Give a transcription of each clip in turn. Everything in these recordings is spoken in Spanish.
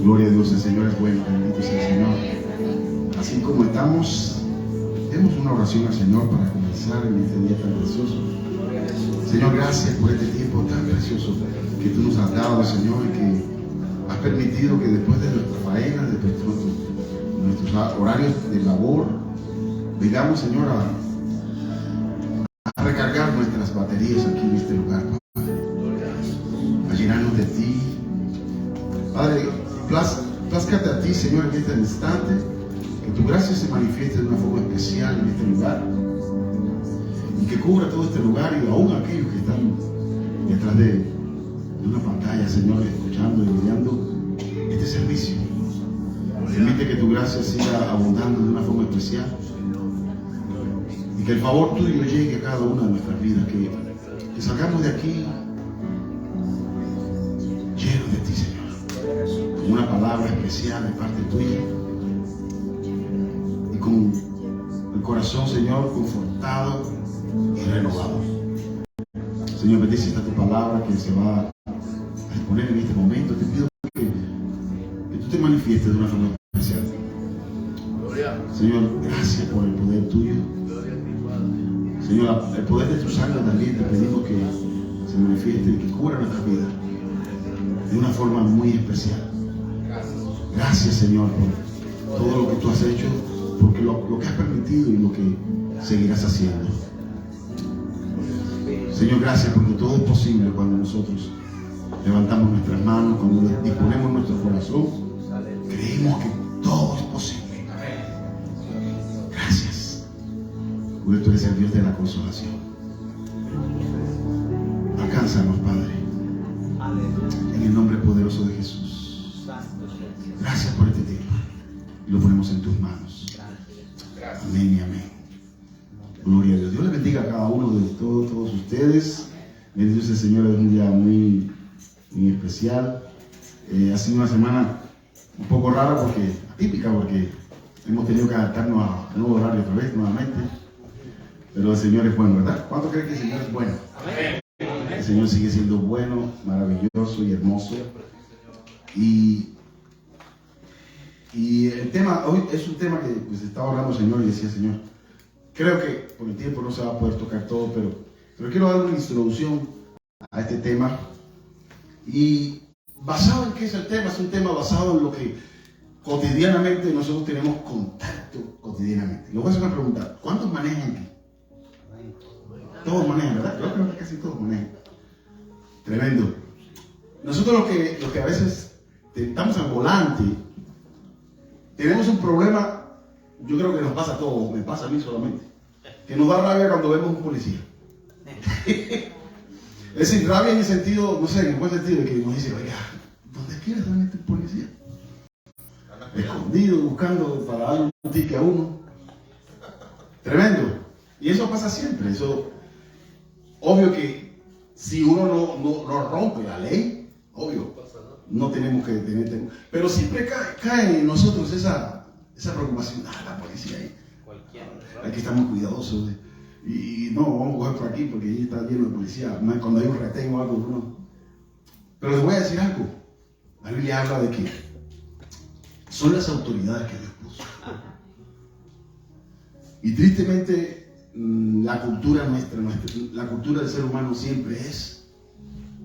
Gloria a Dios, el Señor es bueno, bendito sea el Señor. Así como estamos, demos una oración al Señor para comenzar en este día tan precioso. Señor, gracias por este tiempo tan precioso que tú nos has dado, Señor, y que has permitido que después de nuestra faena, de nuestros horarios de labor, vengamos, Señor, a recargar nuestras baterías aquí en este lugar, Padre, a llenarnos de ti. Padre, plázcate a ti, Señor, en este instante, que tu gracia se manifieste de una forma especial en este lugar y que cubra todo este lugar y aún aquellos que están detrás de una pantalla, Señor, escuchando y mirando este servicio. Permite que tu gracia siga abundando de una forma especial y que el favor tuyo llegue a cada una de nuestras vidas, que salgamos de aquí llenos de ti, Señor, con una palabra especial de parte tuya y con el corazón, Señor, confortado y renovado. Señor, bendice esta tu palabra que se va a exponer en este momento. Te pido que tú te manifiestes de una forma especial. Señor, gracias por el poder tuyo. Señor, el poder de tu sangre también te pedimos que se manifieste y que cubra nuestra vida de una forma muy especial. Gracias, Señor, por todo lo que tú has hecho, porque lo que has permitido y lo que seguirás haciendo. Señor, gracias porque todo es posible cuando nosotros levantamos nuestras manos, cuando disponemos nuestro corazón, creemos que todo es posible. Gracias, porque tú eres el Dios de la consolación. Alcánzanos, Padre, en el nombre poderoso de Jesús. Gracias por este tiempo y lo ponemos en tus manos. Amén y amén. Gloria a Dios. Dios les bendiga a cada uno de todos ustedes. Bendito sea el Señor. Es un día muy especial. Ha sido una semana un poco rara, atípica, porque hemos tenido que adaptarnos a nuevo horario otra vez, nuevamente. Pero el Señor es bueno, ¿verdad? ¿Cuántos creen que el Señor es bueno? Amén. El Señor sigue siendo bueno, maravilloso y hermoso. Y el tema hoy es un tema que pues, estaba hablando el Señor y decía, Señor, creo que por el tiempo no se va a poder tocar todo, pero quiero dar una introducción a este tema. Y basado en qué es el tema, es un tema basado en lo que cotidianamente nosotros tenemos contacto cotidianamente. Les voy a hacer una pregunta: ¿cuántos manejan aquí? Todos manejan, ¿verdad? Yo creo que casi todos manejan. Tremendo. Nosotros los que a veces estamos al volante, tenemos un problema. Yo creo que nos pasa a todos, me pasa a mí solamente, que nos da rabia cuando vemos un policía. Es decir, rabia en el sentido, no sé, en buen sentido, de que nos dice, oiga, ¿dónde quieres realmente un policía? Escondido, buscando para darle un tique a uno. Tremendo. Y eso pasa siempre. Eso, obvio que si uno no rompe la ley, obvio, no tenemos que tener. Pero siempre cae en nosotros esa preocupación. La policía ahí. Hay que estar muy cuidadosos. Y no, vamos a coger por aquí porque ahí está lleno de policía. Cuando hay un retén o algo, no. Pero les voy a decir algo. La Biblia habla de que son las autoridades que Dios puso. Y tristemente, la cultura nuestra, la cultura del ser humano siempre es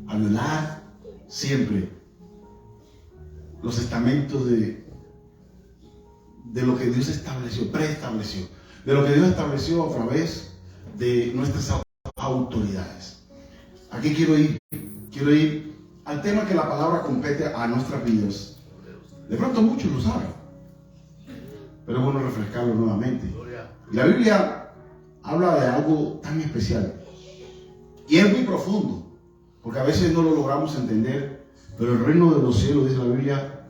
a violar siempre los estamentos de lo que Dios estableció, preestableció, de lo que Dios estableció a través de nuestras autoridades. ¿A qué quiero ir? Quiero ir al tema que la palabra compete a nuestras vidas. De pronto muchos lo saben, pero es bueno refrescarlo nuevamente. Y la Biblia habla de algo tan especial y es muy profundo, porque a veces no lo logramos entender, pero el reino de los cielos, dice la Biblia,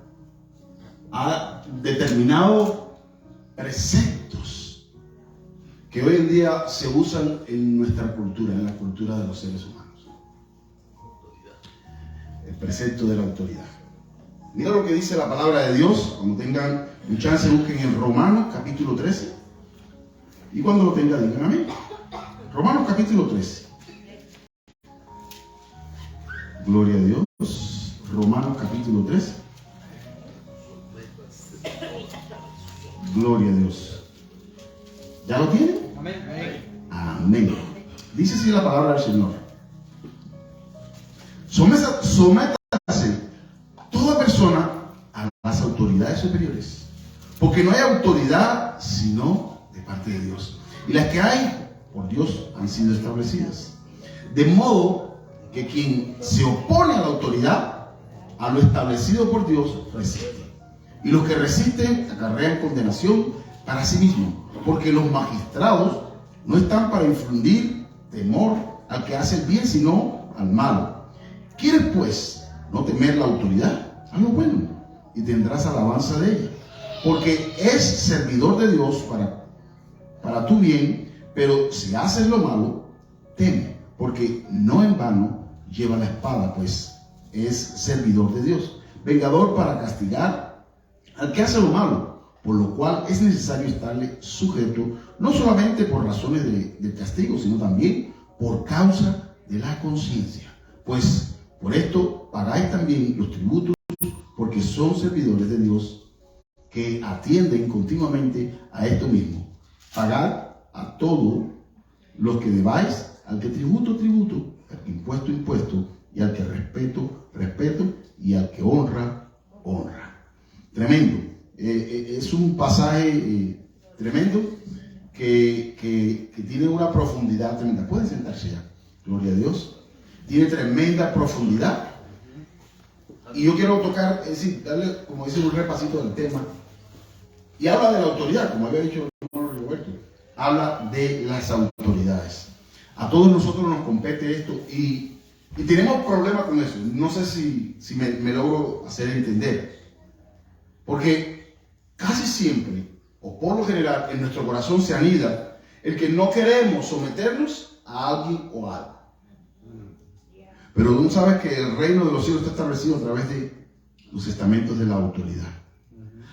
ha determinado preceptos que hoy en día se usan en nuestra cultura, en la cultura de los seres humanos. El precepto de la autoridad. Mira lo que dice la palabra de Dios. Cuando tengan un chance, busquen en Romanos capítulo 13. Y cuando lo tengan, digan amén. Romanos capítulo 13. Gloria a Dios. Romanos capítulo 13. Gloria a Dios. ¿Ya lo tienen? Amén. Amén. Dice así la palabra del Señor. Sométase toda persona a las autoridades superiores, porque no hay autoridad sino de parte de Dios, y las que hay por Dios han sido establecidas. De modo que quien se opone a la autoridad, a lo establecido por Dios, resiste. Y los que resisten acarrean condenación para sí mismos, porque los magistrados no están para infundir temor al que hace el bien, sino al malo. ¿Quieres pues no temer la autoridad? Haz lo bueno y tendrás alabanza de ella, porque es servidor de Dios para tu bien. Pero si haces lo malo, teme, porque no en vano lleva la espada, pues es servidor de Dios, vengador para castigar al que hace lo malo, por lo cual es necesario estarle sujeto, no solamente por razones del castigo, sino también por causa de la conciencia. Pues por esto pagáis también los tributos, porque son servidores de Dios que atienden continuamente a esto mismo. Pagad a todos los que debáis, al que tributo, tributo, al que impuesto, impuesto, y al que respeto, respeto, y al que honra, honra. Tremendo. Es un pasaje tremendo que tiene una profundidad tremenda. Pueden sentarse ya. Gloria a Dios. Tiene tremenda profundidad. Y yo quiero tocar, es decir, darle, como dice, un repasito del tema. Y habla de la autoridad, como había dicho el hermano Roberto. Habla de las autoridades. A todos nosotros nos compete esto y tenemos problemas con eso. No sé si me logro hacer entender. Porque casi siempre, o por lo general, en nuestro corazón se anida el que no queremos someternos a alguien o a algo. Pero tú sabes que el reino de los cielos está establecido a través de los estamentos de la autoridad.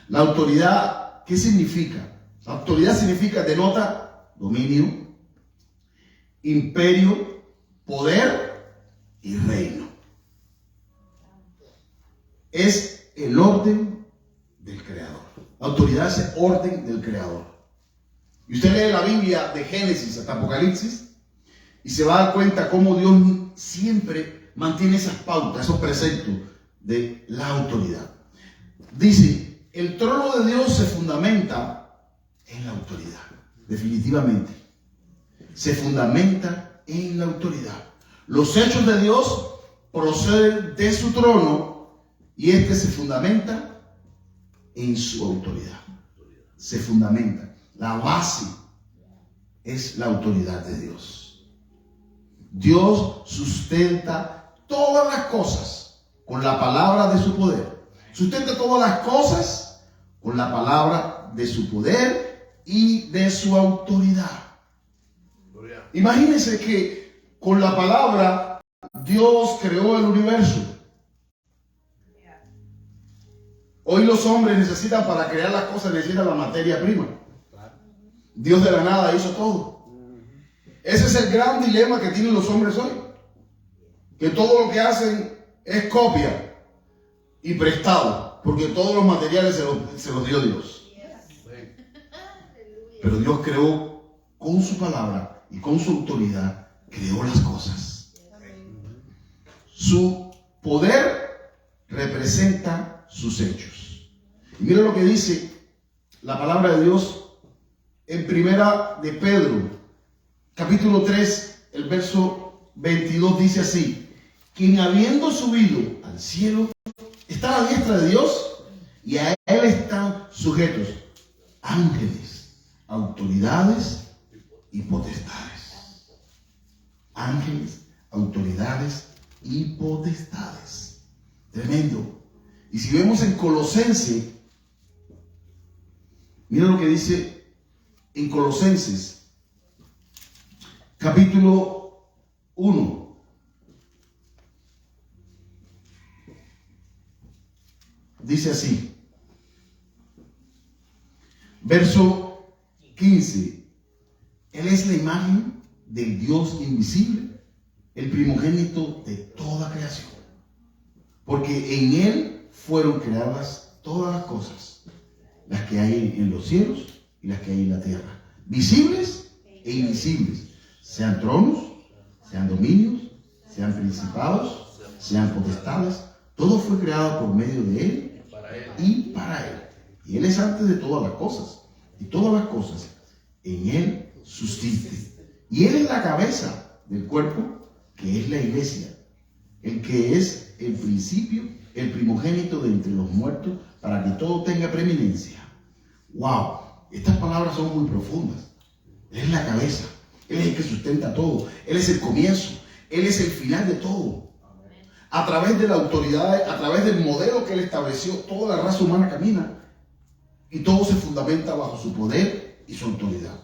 La autoridad, ¿qué significa? La autoridad significa, denota dominio, imperio, poder y reino. Es el orden del Creador. La autoridad es el orden del Creador. Y usted lee la Biblia de Génesis hasta Apocalipsis y se va a dar cuenta cómo Dios siempre mantiene esas pautas, esos preceptos de la autoridad. Dice, el trono de Dios se fundamenta en la autoridad. Definitivamente. Se fundamenta en la autoridad. Los hechos de Dios proceden de su trono y este se fundamenta en su autoridad. Se fundamenta. La base es la autoridad de Dios. Dios sustenta todas las cosas con la palabra de su poder. Sustenta todas las cosas con la palabra de su poder y de su autoridad. Imagínense que con la palabra Dios creó el universo. Hoy los hombres necesitan, para crear las cosas, necesitan la materia prima. Dios de la nada hizo todo. Ese es el gran dilema que tienen los hombres hoy. Que todo lo que hacen es copia y prestado, porque todos los materiales se los dio Dios. Pero Dios creó con su palabra y con su autoridad, creó las cosas. Su poder representa sus hechos. Y mira lo que dice la palabra de Dios en Primera de Pedro, capítulo 3, el verso 22 dice así: quien habiendo subido al cielo, está a la diestra de Dios y a él están sujetos ángeles, autoridades y potestades. Ángeles, autoridades y potestades. Tremendo. Y si vemos en Colosenses, mira lo que dice en Colosenses, capítulo 1. Dice así, verso 15. Él es la imagen del Dios invisible, el primogénito de toda creación. Porque en Él fueron creadas todas las cosas, las que hay en los cielos y las que hay en la tierra, visibles e invisibles, sean tronos, sean dominios, sean principados, sean potestades. Todo fue creado por medio de Él y para Él. Y Él es antes de todas las cosas, y todas las cosas en Él subsisten. Y Él es la cabeza del cuerpo, que es la iglesia, el que es el principio, el primogénito de entre los muertos, para que todo tenga preeminencia. ¡Wow! Estas palabras son muy profundas. Él es la cabeza, Él es el que sustenta todo, Él es el comienzo, Él es el final de todo. A través de la autoridad, a través del modelo que Él estableció, toda la raza humana camina y todo se fundamenta bajo su poder y su autoridad.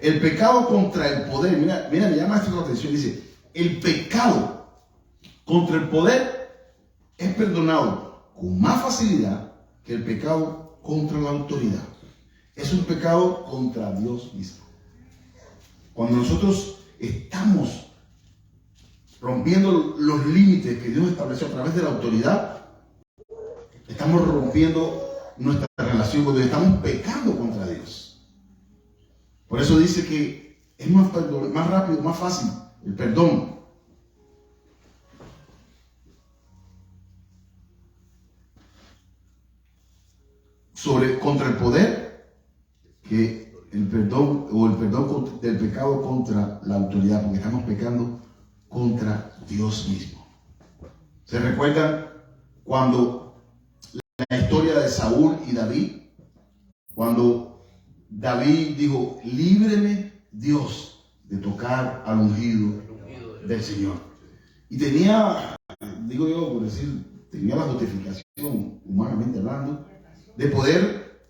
El pecado contra el poder, mira, me llama esto la atención, dice, el pecado contra el poder es perdonado con más facilidad que el pecado contra la autoridad. Es un pecado contra Dios mismo. Cuando nosotros estamos rompiendo los límites que Dios estableció a través de la autoridad, estamos rompiendo nuestra relación con Dios, estamos pecando contra Dios. Por eso dice que es más rápido, más fácil el perdón. Contra el poder que el perdón del pecado contra la autoridad, porque estamos pecando contra Dios mismo. ¿Se recuerdan cuando la historia de Saúl y David? Cuando David dijo, líbreme Dios de tocar al ungido del Señor. Y tenía, digo yo por decir, tenía la justificación, humanamente hablando, de poder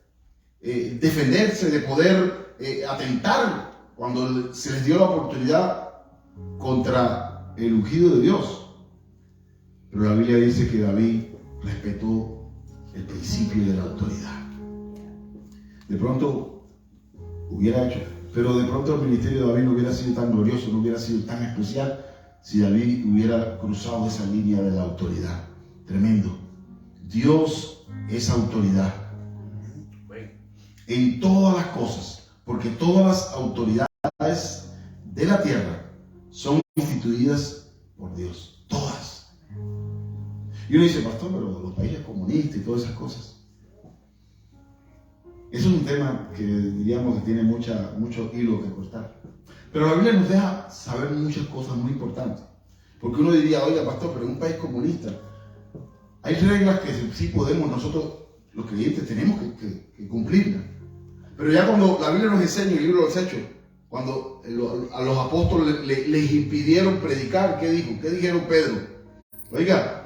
defenderse, de poder atentar cuando se les dio la oportunidad contra el ungido de Dios. Pero la Biblia dice que David respetó el principio de la autoridad. De pronto hubiera hecho, pero de pronto el ministerio de David no hubiera sido tan glorioso, no hubiera sido tan especial si David hubiera cruzado esa línea de la autoridad. Tremendo. Dios es autoridad en todas las cosas, porque todas las autoridades de la tierra son instituidas por Dios, todas. Y uno dice, pastor, pero los países comunistas y todas esas cosas. Eso es un tema que diríamos que tiene mucho hilo que cortar. Pero la Biblia nos deja saber muchas cosas muy importantes. Porque uno diría, oiga, pastor, pero en un país comunista hay reglas que sí podemos nosotros, los creyentes, tenemos que cumplirlas. Pero ya cuando la Biblia nos enseña, el libro de los Hechos, cuando a los apóstoles les impidieron predicar, ¿qué dijo? ¿Qué dijeron Pedro? Oiga,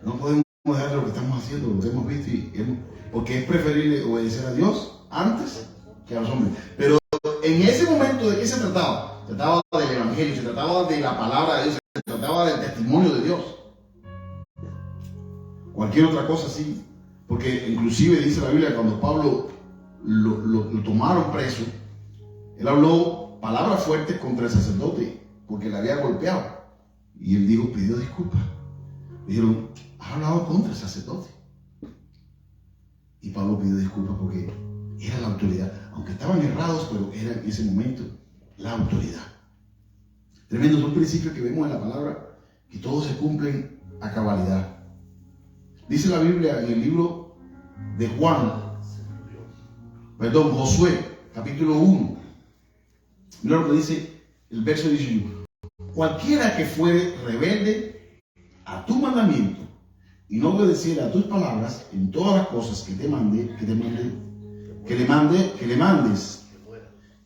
no podemos dejar lo que estamos haciendo, lo que hemos visto, porque es preferible obedecer a Dios antes que a los hombres. Pero en ese momento, ¿de qué se trataba? Se trataba del Evangelio, se trataba de la palabra de Dios, se trataba del testimonio de Dios. Cualquier otra cosa sí, porque inclusive dice la Biblia, cuando Pablo lo tomaron preso, él habló palabras fuertes contra el sacerdote, porque le había golpeado. Y él dijo, pidió disculpas. Dijeron, has hablado contra el sacerdote. Y Pablo pidió disculpas porque era la autoridad. Aunque estaban errados, pero era en ese momento la autoridad. Tremendo, son principios que vemos en la palabra, que todos se cumplen a cabalidad. Dice la Biblia en el libro de Josué, capítulo 1. Mira lo que dice el verso 18. cualquiera que fuere rebelde a tu mandamiento y no obedeciera a tus palabras en todas las cosas que le mandes,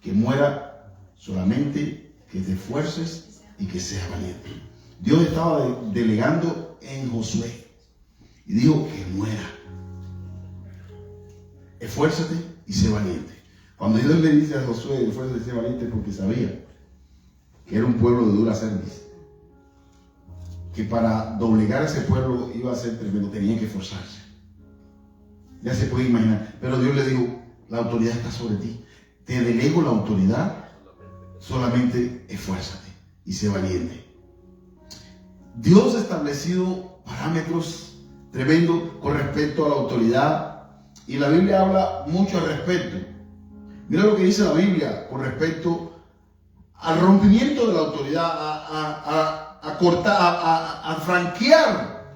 que muera, solamente que te esfuerces y que seas valiente. Dios estaba delegando en Josué y dijo que muera. Esfuérzate y sé valiente. Cuando Dios le dice a Josué, esfuérzate y sé valiente, porque sabía que era un pueblo de dura cerviz, que para doblegar a ese pueblo iba a ser tremendo, tenían que esforzarse. Ya se puede imaginar. Pero Dios le dijo, la autoridad está sobre ti. Te delego la autoridad, solamente esfuérzate y sé valiente. Dios ha establecido parámetros tremendos con respecto a la autoridad, y la Biblia habla mucho al respecto. Mira lo que dice la Biblia con respecto al rompimiento de la autoridad, a cortar, a franquear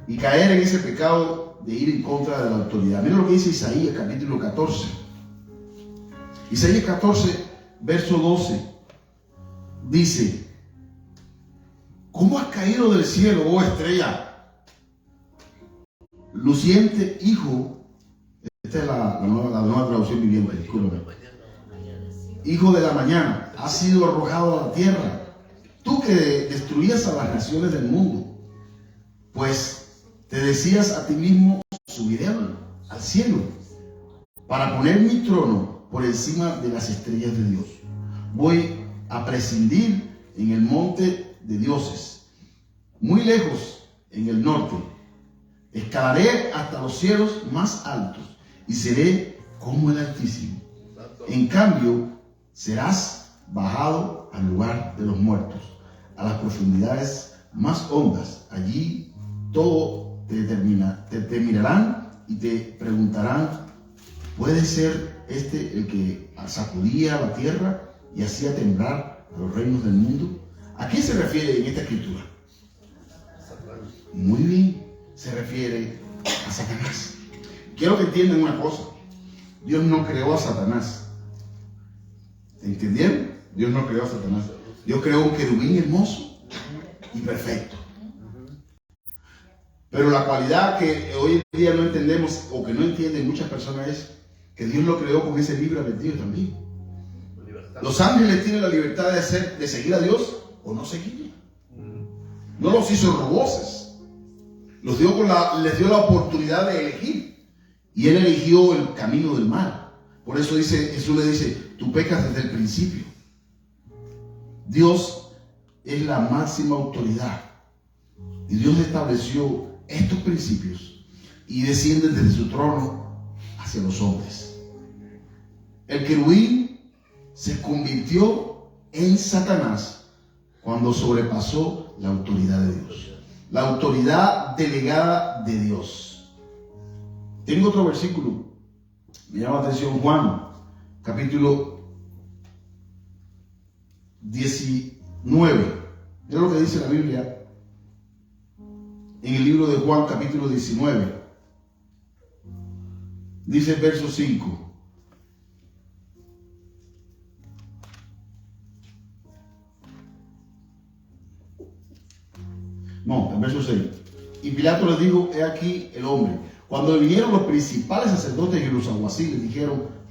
y caer en ese pecado de ir en contra de la autoridad. Mira lo que dice Isaías capítulo 14. Isaías 14, verso 12. Dice: ¿cómo has caído del cielo, oh estrella luciente, hijo? Esta es la nueva traducción viviente, discúlpame. Hijo de la mañana, has sido arrojado a la tierra, tú que destruías a las naciones del mundo, pues te decías a ti mismo: subiré al cielo para poner mi trono por encima de las estrellas de Dios. Voy a prescindir en el monte de dioses, muy lejos en el norte. Escalaré hasta los cielos más altos y seré como el Altísimo. En cambio, serás bajado al lugar de los muertos, a las profundidades más hondas. Allí todo te mirarán y te preguntarán: ¿puede ser este el que sacudía la tierra y hacía temblar a los reinos del mundo? ¿A qué se refiere en esta escritura? Muy bien, se refiere a Satanás. Quiero que entiendan una cosa: Dios no creó a Satanás. ¿Entendieron? Dios no creó a Satanás. Dios creó un querubín hermoso y perfecto. Pero la cualidad que hoy en día no entendemos, o que no entienden muchas personas, es que Dios lo creó con ese libre albedrío también. Los ángeles tienen la libertad de seguir a Dios o no seguirlo. No los hizo roboces. Les dio la oportunidad de elegir. Y él eligió el camino del mal. Por eso Jesús le dice: tú pecas desde el principio. Dios es la máxima autoridad. Y Dios estableció estos principios y desciende desde su trono hacia los hombres. El querubín se convirtió en Satanás cuando sobrepasó la autoridad de Dios, la autoridad delegada de Dios. Tengo otro versículo, me llama la atención, Juan, capítulo 19. Mira lo que dice la Biblia en el libro de Juan, capítulo 19. Dice el verso 5. No, el verso 6. Y Pilato les dijo: he aquí el hombre. Cuando vinieron los principales sacerdotes y los alguaciles,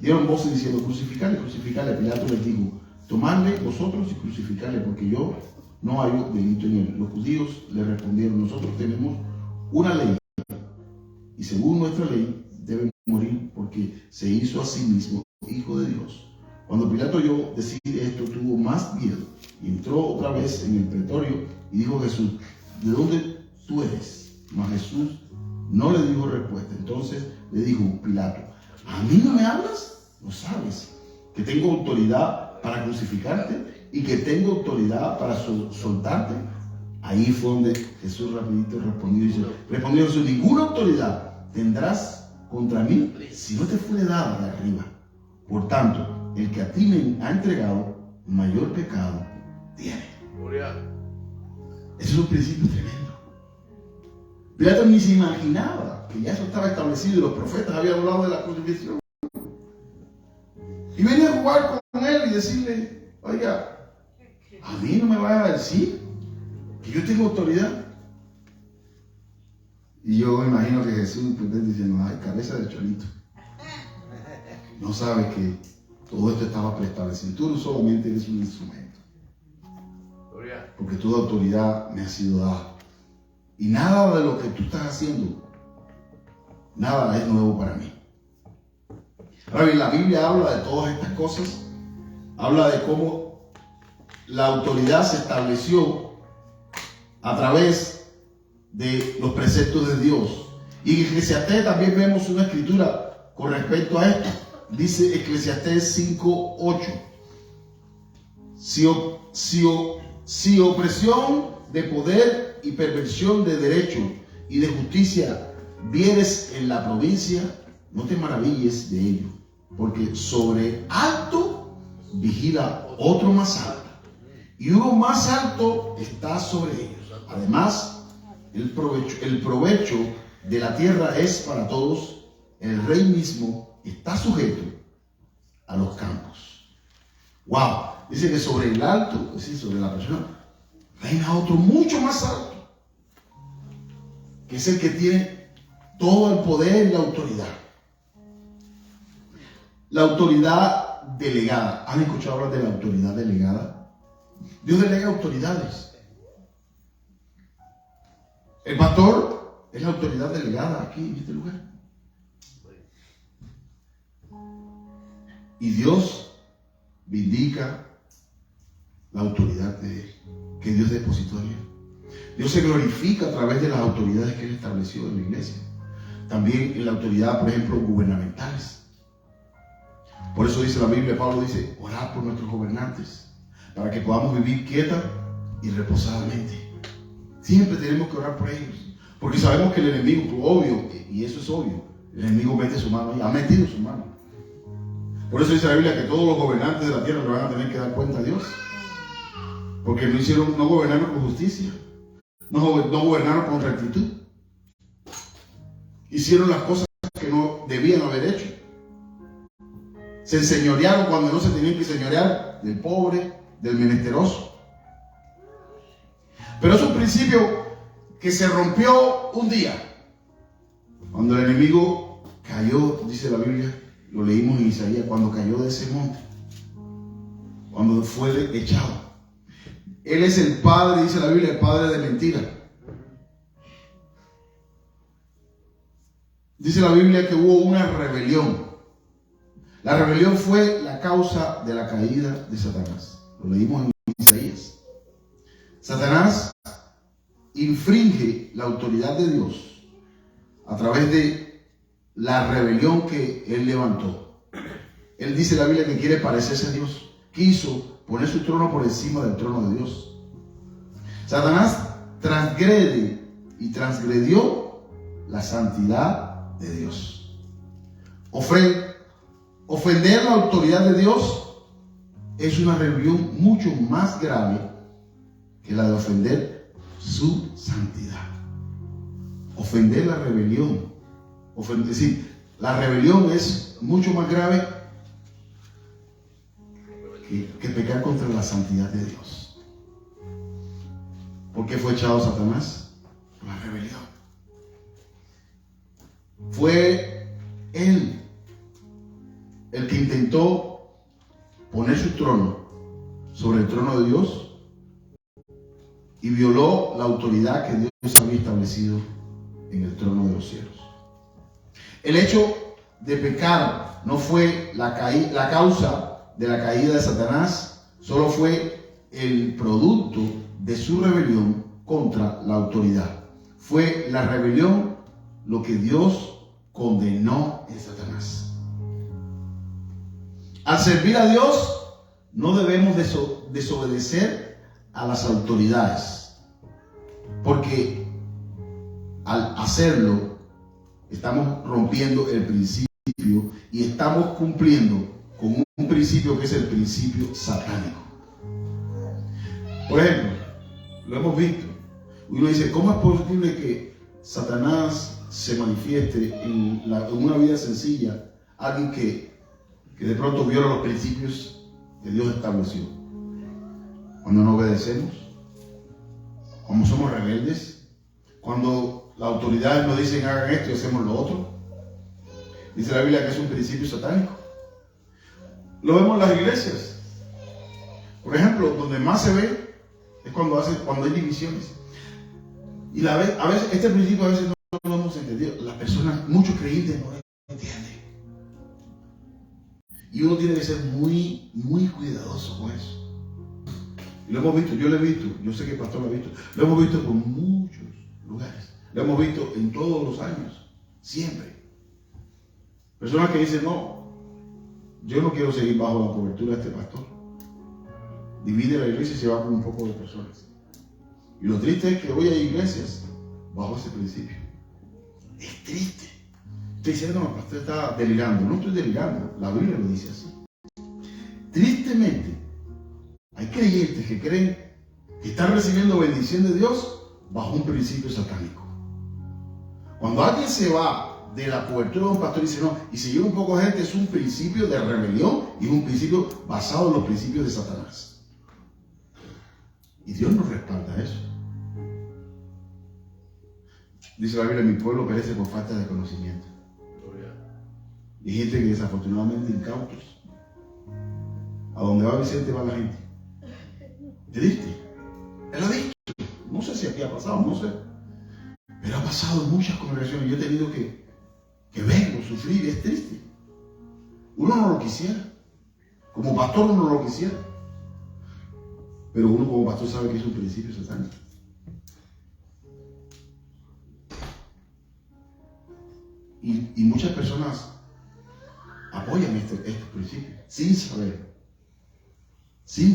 dieron voces diciendo: crucificarle, crucificarle. Pilato les dijo: tomadle vosotros y crucificarle, porque yo no hallo delito en él. Los judíos le respondieron: nosotros tenemos una ley, y según nuestra ley debe morir, porque se hizo a sí mismo hijo de Dios. Cuando Pilato oyó decir esto, tuvo más miedo y entró otra vez en el pretorio y dijo a Jesús: ¿de dónde tú eres? Mas Jesús no le dijo respuesta. Entonces le dijo Pilato: ¿a mí no me hablas? ¿No sabes que tengo autoridad para crucificarte y que tengo autoridad para soltarte? Ahí fue donde Jesús rapidito respondió Jesús: ninguna autoridad tendrás contra mí si no te fuere dada de arriba. Por tanto, el que a ti me ha entregado, mayor pecado tiene. Eso es un principio tremendo. Pilato ni se imaginaba que ya eso estaba establecido y los profetas habían hablado de la crucifixión. Y venía a jugar con él y decirle: oiga, a mí no me va a decir que yo tengo autoridad. Y yo me imagino que Jesús pues, diciendo, ay, cabeza de cholito. No sabe que todo esto estaba preestablecido. Tú no solamente eres un instrumento. Porque toda autoridad me ha sido dada. Y nada de lo que tú estás haciendo, nada es nuevo para mí. Ahora bien, la Biblia habla de todas estas cosas. Habla de cómo la autoridad se estableció a través de los preceptos de Dios. Y en Eclesiastés también vemos una escritura con respecto a esto. Dice Eclesiastés 5:8. Si opresión de poder y perversión de derecho y de justicia vieres en la provincia, no te maravilles de ello, porque sobre alto vigila otro más alto, y uno más alto está sobre ellos. Además, el provecho de la tierra es para todos. El rey mismo está sujeto a los campos. Wow, dice que sobre el alto, es decir, sobre la persona, reina otro mucho más alto, que es el que tiene todo el poder y la autoridad. La autoridad delegada. ¿Han escuchado hablar de la autoridad delegada? Dios delega autoridades. El pastor es la autoridad delegada aquí en este lugar. Y Dios vindica la autoridad de él, que Dios depositó en él. Dios se glorifica a través de las autoridades que él estableció en la iglesia. También en la autoridad, por ejemplo, gubernamentales. Por eso dice la Biblia, Pablo dice, orad por nuestros gobernantes, para que podamos vivir quieta y reposadamente. Siempre tenemos que orar por ellos, porque sabemos que el enemigo, obvio, y eso es obvio, el enemigo mete su mano y ha metido su mano. Por eso dice la Biblia que todos los gobernantes de la tierra le van a tener que dar cuenta a Dios, porque no gobernaron con justicia, no gobernaron con rectitud, hicieron las cosas que no debían haber hecho. Se enseñorearon cuando no se tenían que señorear del pobre, del menesteroso. Pero es un principio que se rompió un día, cuando el enemigo cayó, dice la Biblia, lo leímos en Isaías, cuando cayó de ese monte, cuando fue echado. Él es el padre, dice la Biblia, el padre de mentira. Dice la Biblia que hubo una rebelión. La rebelión fue la causa de la caída de Satanás. Lo leímos en Isaías. Satanás infringe la autoridad de Dios a través de la rebelión que él levantó. Él dice en la Biblia que quiere parecerse a Dios. Quiso poner su trono por encima del trono de Dios. Satanás transgrede y transgredió la santidad de Dios. Ofender la autoridad de Dios es una rebelión mucho más grave que la de ofender su santidad. Ofender la rebelión. Es decir, la rebelión es mucho más grave que pecar contra la santidad de Dios. ¿Por qué fue echado Satanás? Por la rebelión. Fue él el que intentó poner su trono sobre el trono de Dios y violó la autoridad que Dios había establecido en el trono de los cielos. El hecho de pecar no fue la causa de la caída de Satanás, solo fue el producto de su rebelión contra la autoridad. Fue la rebelión lo que Dios condenó en Satanás. Al servir a Dios, no debemos desobedecer a las autoridades, porque al hacerlo, estamos rompiendo el principio y estamos cumpliendo con un principio que es el principio satánico. Por ejemplo, lo hemos visto. Uno dice, ¿cómo es posible que Satanás se manifieste en una vida sencilla? Alguien que de pronto viola los principios que Dios estableció. cuando no obedecemos, cuando somos rebeldes, cuando las autoridades nos dicen hagan esto y hacemos lo otro. Dice la Biblia que es un principio satánico. Lo vemos en las iglesias. Por ejemplo, donde más se ve es cuando hay divisiones. Y a veces este principio a veces no lo hemos entendido. Las personas, muchos creyentes no lo entienden. Y uno tiene que ser muy, muy cuidadoso con eso. Y lo hemos visto, yo lo he visto, yo sé que el pastor lo ha visto, lo hemos visto por muchos lugares. Lo hemos visto en todos los años, siempre. Personas que dicen, no, yo no quiero seguir bajo la cobertura de este pastor. Divide la iglesia y se va con un poco de personas. Y lo triste es que hoy hay iglesias bajo ese principio. Es triste. Estoy diciendo, no, el pastor está delirando. No estoy delirando, la Biblia lo dice así. Tristemente, hay creyentes que creen que están recibiendo bendición de Dios bajo un principio satánico. Cuando alguien se va de la cobertura de un pastor y dice no, y se lleva un poco de gente, es un principio de rebelión y es un principio basado en los principios de Satanás. Y Dios nos respalda eso. Dice la Biblia, mi pueblo perece por falta de conocimiento. Y hay gente que desafortunadamente incautos. A donde va Vicente va la gente. Triste. Él ha dicho. No sé si aquí ha pasado, no sé. Pero ha pasado en muchas congregaciones. Yo he tenido que verlo, sufrir. Es triste. Uno no lo quisiera. Como pastor uno no lo quisiera. Pero uno como pastor sabe que es un principio satánico. Y muchas personas apoyan estos principios sin saber, sin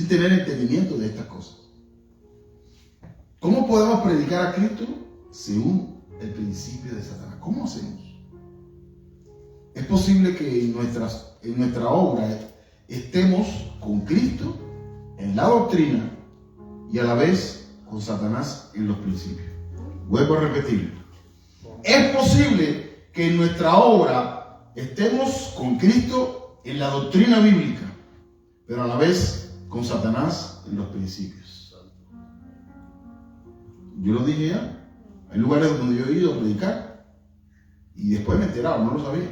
tener entendimiento de estas cosas. ¿Cómo podemos predicar a Cristo según el principio de Satanás? ¿Cómo hacemos? Es posible que en nuestra obra estemos con Cristo en la doctrina y a la vez con Satanás en los principios. Vuelvo a repetir. Es posible que en nuestra obra estemos con Cristo en la doctrina bíblica, pero a la vez con Satanás en los principios. Yo lo dije ya. Hay lugares donde yo he ido a predicar y después me he enterado, no lo sabía.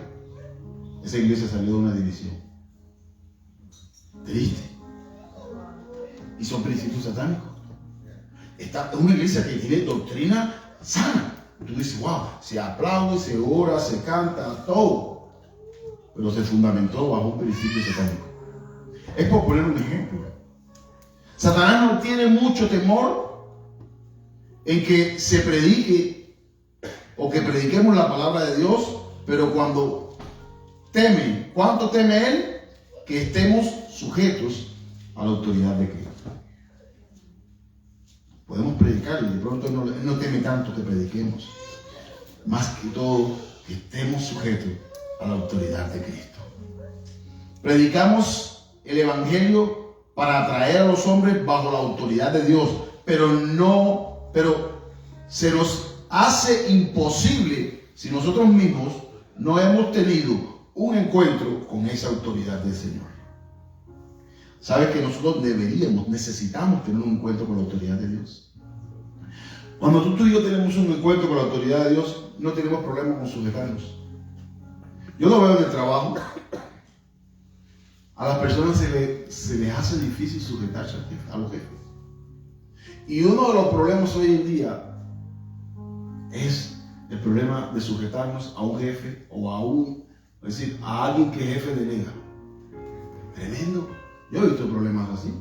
Esa iglesia salió de una división. Triste. Y son principios satánicos. Es una iglesia que tiene doctrina sana. Tú dices, wow, se aplaude, se ora, se canta, todo. Pero se fundamentó bajo un principio satánico. Es por poner un ejemplo. Satanás no tiene mucho temor en que se predique o que prediquemos la palabra de Dios, pero cuando teme, ¿cuánto teme él? Que estemos sujetos a la autoridad de Cristo. Podemos predicar y de pronto él no teme tanto que prediquemos. Más que todo, que estemos sujetos a la autoridad de Cristo. Predicamos el Evangelio para atraer a los hombres bajo la autoridad de Dios, pero se nos hace imposible si nosotros mismos no hemos tenido un encuentro con esa autoridad del Señor. ¿Sabes que nosotros necesitamos tener un encuentro con la autoridad de Dios? Cuando tú y yo tenemos un encuentro con la autoridad de Dios, no tenemos problemas con sujetarnos. Yo lo veo en el trabajo. A las personas se les hace difícil sujetarse a los jefes. Y uno de los problemas hoy en día es el problema de sujetarnos a un jefe o a alguien que el jefe delega. Tremendo. Yo he visto problemas así.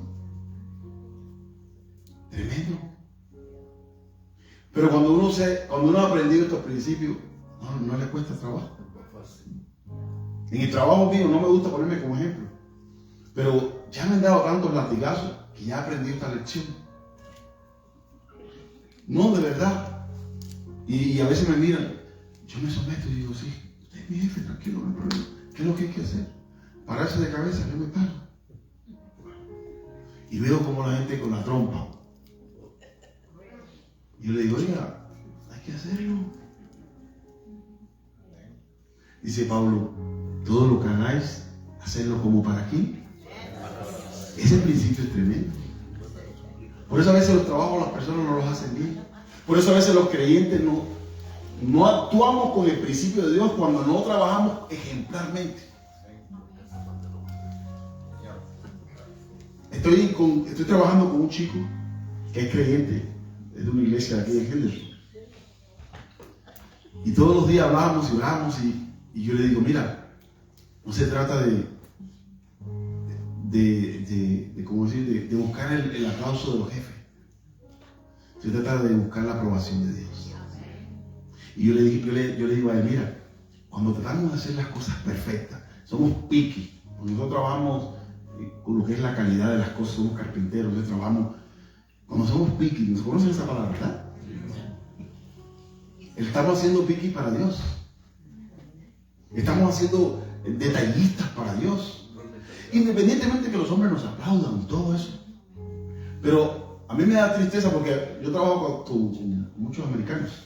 Tremendo. Pero cuando uno ha aprendido estos principios, no le cuesta trabajo. En el trabajo mío no me gusta ponerme como ejemplo. Pero ya me han dado tantos latigazos que ya aprendí esta lección. No, de verdad. Y a veces me miran, yo me someto y digo, sí, usted es mi jefe, tranquilo, no hay problema. ¿Qué es lo que hay que hacer? Pararse de cabeza, yo me paro. Y veo como la gente con la trompa. Y yo le digo, oiga, hay que hacerlo. Dice Pablo, todo lo que hagáis, hacedlo como para quién. Ese principio es tremendo. Por eso a veces los trabajos las personas no los hacen bien. Por eso a veces los creyentes no actuamos con el principio de Dios cuando no trabajamos ejemplarmente. Estoy trabajando con un chico que es creyente, es de una iglesia de aquí en Henderson. Y todos los días hablamos y oramos y yo le digo, mira, no se trata de buscar el aplauso de los jefes. Se trata de buscar la aprobación de Dios. Y yo le digo a él, mira, cuando tratamos de hacer las cosas perfectas, somos picky. Nosotros trabajamos con lo que es la calidad de las cosas, somos carpinteros, nosotros trabajamos, cuando somos picky, ¿nos conocen esa palabra, verdad? Estamos haciendo picky para Dios. Estamos haciendo detallistas para Dios. Independientemente que los hombres nos aplaudan, todo eso. Pero a mí me da tristeza porque yo trabajo con muchos americanos.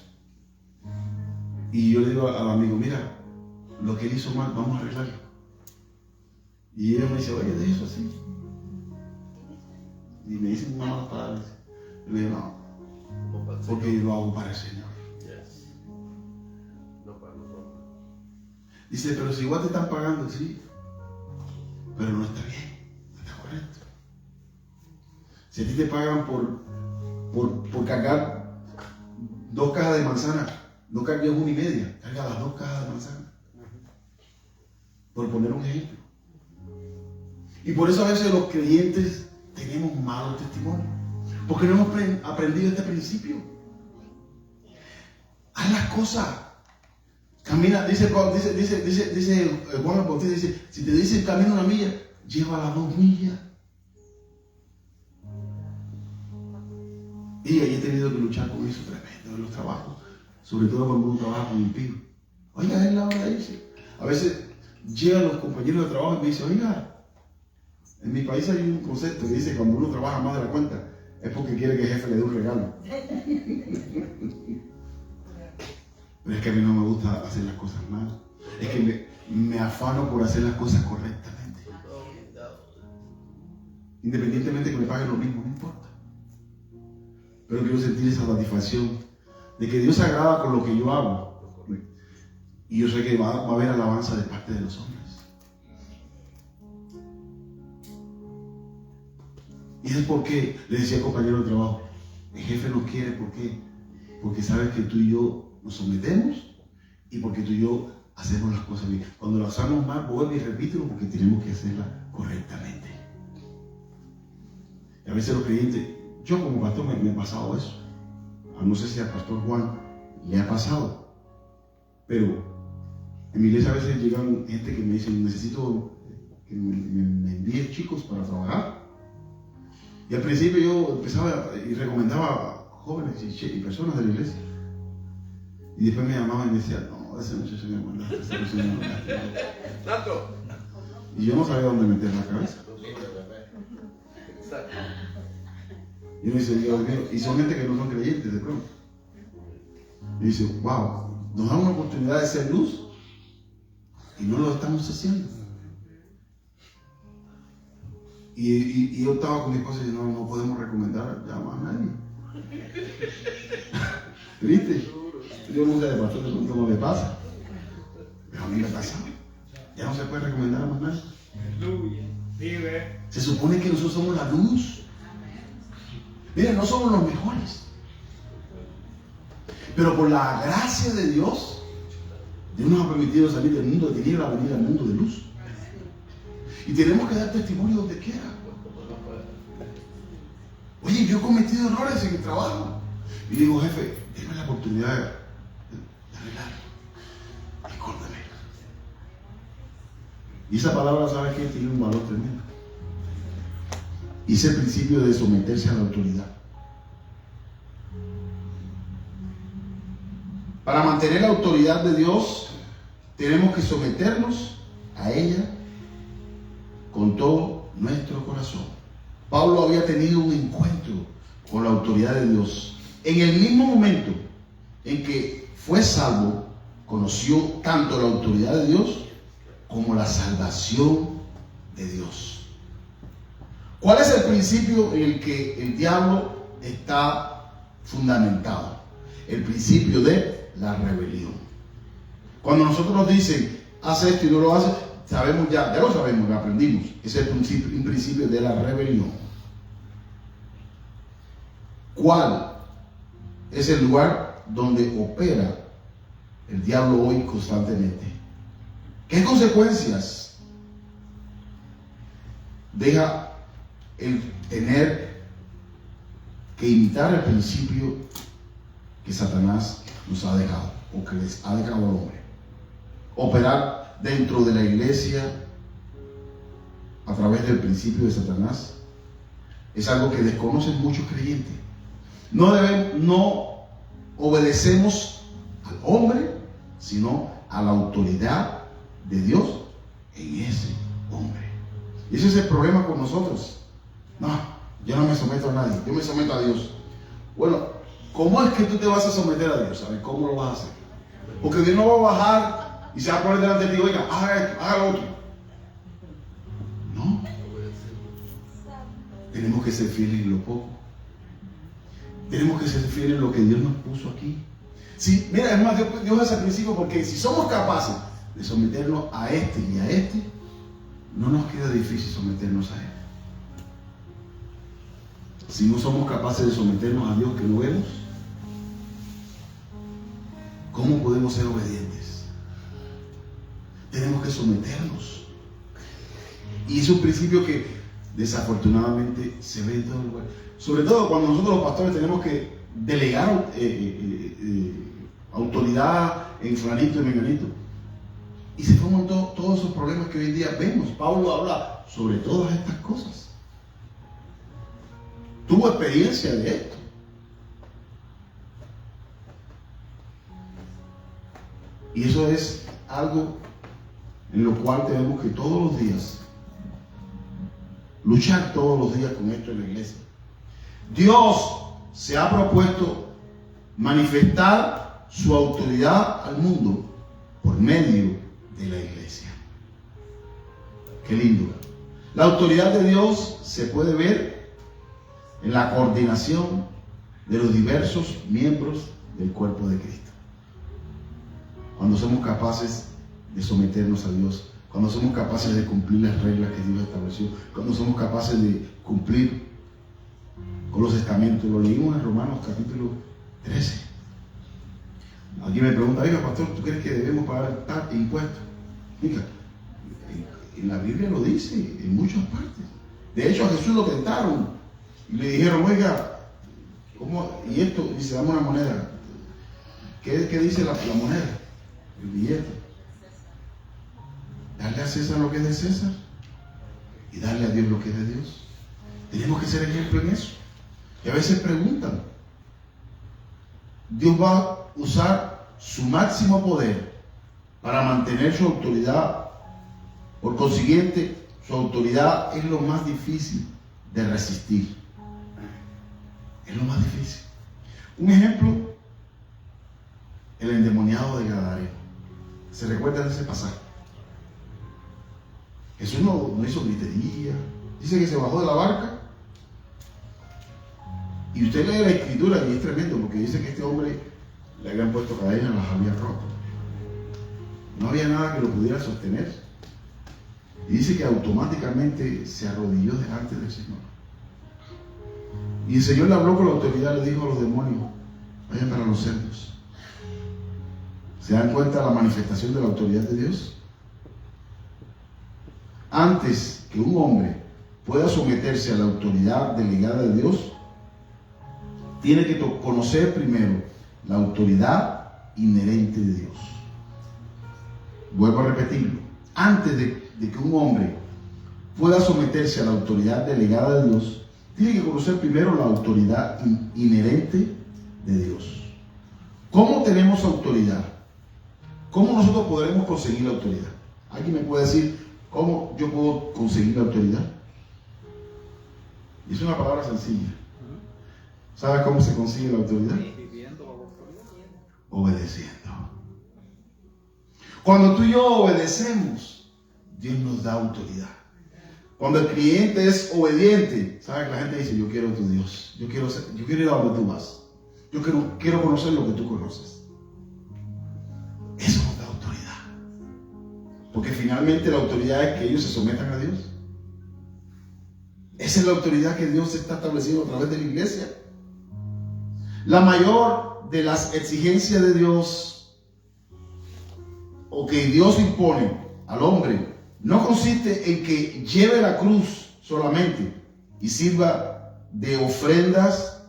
Y yo le digo al amigo, mira, lo que él hizo mal, vamos a arreglarlo. Y ella me dice, oye, de eso así. Y me dicen unas malas palabras. Yo le digo, no, porque lo hago para el Señor. Dice, pero si igual te están pagando, sí, pero no está bien, no está correcto. Si a ti te pagan por cargar 2 cajas de manzana, no cargues 1,5, carga las 2 cajas de manzana. Por poner un ejemplo. Y por eso a veces los creyentes tenemos malos testimonios, porque no hemos aprendido este principio. Haz las cosas. Camina, dice Juan el Bautista, dice, si te dicen camina 1 milla, lleva las 2 millas. Y he tenido que luchar con eso tremendo en los trabajos, sobre todo cuando uno trabaja con impíos. Oiga, es la hora de irse. A veces llegan los compañeros de trabajo y me dicen, oiga, en mi país hay un concepto que dice cuando uno trabaja más de la cuenta es porque quiere que el jefe le dé un regalo. Pero es que a mí no me gusta hacer las cosas mal. Es que me afano por hacer las cosas correctamente. Independientemente que me paguen lo mismo, no importa. Pero quiero sentir esa satisfacción de que Dios se agrada con lo que yo hago. Y yo sé que va a haber alabanza de parte de los hombres. Y es porque, le decía al compañero de trabajo, el jefe nos quiere, ¿por qué? Porque sabe que tú y yo nos sometemos y porque tú y yo hacemos las cosas bien. Cuando las hacemos mal, vuelve y repítelo porque tenemos que hacerlas correctamente. Y a veces los creyentes, yo como pastor me he pasado eso. No sé si al pastor Juan le ha pasado, pero en mi iglesia a veces llegan gente que me dicen, necesito que me envíen chicos para trabajar. Y al principio yo empezaba y recomendaba a jóvenes y personas de la iglesia. Y después me llamaban y me decían, no, ese muchacho me mandaste, ese muchacho me mandaste. Y yo no sabía dónde meter la cabeza. Y uno dice, Dios mío, y son gente que no son creyentes de pronto. Y dice, wow, nos dan una oportunidad de ser luz y no lo estamos haciendo. Y yo estaba con mi esposa y no podemos recomendar ya más a nadie. ¿Viste? Yo no sé de pastor cómo le pasa. Pero a mí me pasa. Ya no se puede recomendar a más nadie. Se supone que nosotros somos la luz. Miren, no somos los mejores. Pero por la gracia de Dios, Dios nos ha permitido salir del mundo de tinieblas a venir al mundo de luz. Y tenemos que dar testimonio donde quiera. Oye, yo he cometido errores en el trabajo. Y digo, jefe, déme la oportunidad de arreglar. Discúlpeme. Y esa palabra, ¿sabe qué? Tiene un valor tremendo. Y ese principio de someterse a la autoridad. Para mantener la autoridad de Dios, tenemos que someternos a ella con todo nuestro corazón. Pablo había tenido un encuentro con la autoridad de Dios. En el mismo momento en que fue salvo, conoció tanto la autoridad de Dios como la salvación de Dios. ¿Cuál es el principio en el que el diablo está fundamentado? El principio de la rebelión. Cuando nosotros nos dicen, haz esto y no lo haces, sabemos ya lo sabemos, lo aprendimos. Ese es un principio de la rebelión. ¿Cuál es el lugar donde opera el diablo hoy constantemente? ¿Qué consecuencias deja el tener que imitar el principio que Satanás nos ha dejado o que les ha dejado al hombre? Operar dentro de la iglesia a través del principio de Satanás es algo que desconocen muchos creyentes. No obedecemos al hombre, sino a la autoridad de Dios en ese hombre. Y ese es el problema con nosotros. No, yo no me someto a nadie, yo me someto a Dios. Bueno, ¿cómo es que tú te vas a someter a Dios? ¿Sabes cómo lo vas a hacer? Porque Dios no va a bajar y se va a poner delante de ti, oiga, haga esto, haga lo otro. No. Tenemos que ser fieles en lo poco. Tenemos que ser fieles en lo que Dios nos puso aquí. Sí, mira, es más, Dios es al principio, porque si somos capaces de someternos a este y a este, no nos queda difícil someternos a Él. Si no somos capaces de someternos a Dios que lo vemos, ¿cómo podemos ser obedientes? Tenemos que someternos. Y es un principio que desafortunadamente se ve en todo lugar. Sobre todo cuando nosotros los pastores tenemos que delegar autoridad en fulanito y menganito. Y se forman todos esos problemas que hoy en día vemos. Pablo habla sobre todas estas cosas. Tuvo experiencia de esto. Y eso es algo en lo cual tenemos que todos los días luchar todos los días con esto en la iglesia. Dios se ha propuesto manifestar su autoridad al mundo por medio de la iglesia. Qué lindo. La autoridad de Dios se puede ver en la coordinación de los diversos miembros del cuerpo de Cristo. Cuando somos capaces de someternos a Dios, cuando somos capaces de cumplir las reglas que Dios estableció, cuando somos capaces de cumplir con los estamentos. Lo leímos en Romanos capítulo 13. Aquí me pregunta, oiga, pastor, ¿tú crees que debemos pagar tal impuesto? Mira, en la Biblia lo dice en muchas partes. De hecho, a Jesús lo tentaron y le dijeron, oiga, ¿cómo? Y esto, dice, dame una moneda. ¿Qué dice la moneda? El billete. Darle a César lo que es de César y darle a Dios lo que es de Dios. Tenemos que ser ejemplo en eso. Y a veces preguntan, Dios va a usar su máximo poder para mantener su autoridad. Por consiguiente, su autoridad es lo más difícil de resistir. Es lo más difícil. Un ejemplo, el endemoniado de Gadareno. ¿Se recuerda de ese pasaje? Jesús no hizo gritería. Dice que se bajó de la barca. Y usted lee la escritura y es tremendo, porque dice que este hombre le habían puesto cadenas, las había roto. No había nada que lo pudiera sostener. Y dice que automáticamente se arrodilló delante del Señor. Y el Señor le habló con la autoridad, le dijo a los demonios, vayan para los cerdos. ¿Se dan cuenta de la manifestación de la autoridad de Dios? Antes que un hombre pueda someterse a la autoridad delegada de Dios, tiene que conocer primero la autoridad inherente de Dios. Vuelvo a repetirlo. Antes de que un hombre pueda someterse a la autoridad delegada de Dios, tiene que conocer primero la autoridad inherente de Dios. ¿Cómo tenemos autoridad? ¿Cómo nosotros podremos conseguir la autoridad? ¿Alguien me puede decir cómo yo puedo conseguir la autoridad? Es una palabra sencilla. ¿Sabes cómo se consigue la autoridad? Obedeciendo. Cuando tú y yo obedecemos, Dios nos da autoridad. Cuando el cliente es obediente, ¿sabes? Que la gente dice, yo quiero tu Dios, yo quiero ir a donde tú vas, yo quiero conocer lo que tú conoces. Eso nos da autoridad. Porque finalmente la autoridad es que ellos se sometan a Dios. Esa es la autoridad que Dios está estableciendo a través de la iglesia. La mayor de las exigencias de Dios, o que Dios impone al hombre, no consiste en que lleve la cruz solamente y sirva de ofrendas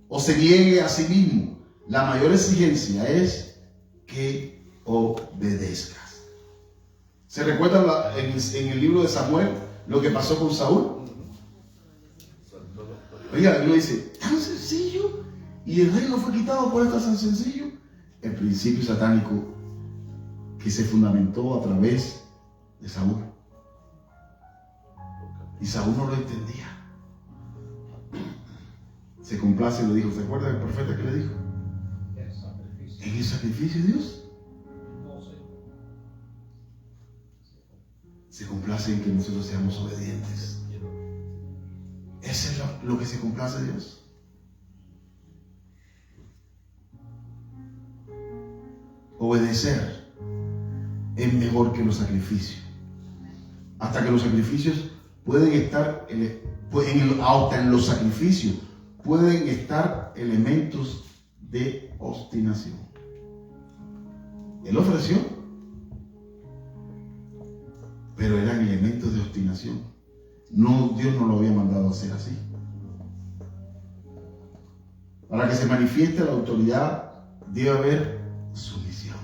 o se niegue a sí mismo. La mayor exigencia es que obedezcas. ¿Se recuerdan en el libro de Samuel lo que pasó con Saúl? Oiga, uno dice, tan sencillo, y el reino fue quitado por esto tan sencillo. El principio satánico que se fundamentó a través de Saúl. Y Saúl no lo entendía. Se complace, le dijo, ¿se acuerda del profeta que le dijo? En el sacrificio de Dios. Se complace en que nosotros seamos obedientes. Eso es lo que se complace de Dios. Obedecer es mejor que los sacrificios. Hasta que los sacrificios pueden estar, hasta en los sacrificios pueden estar elementos de obstinación. Él ofreció, pero eran elementos de obstinación. No, Dios no lo había mandado a hacer así. Para que se manifieste la autoridad, debe haber sumisión.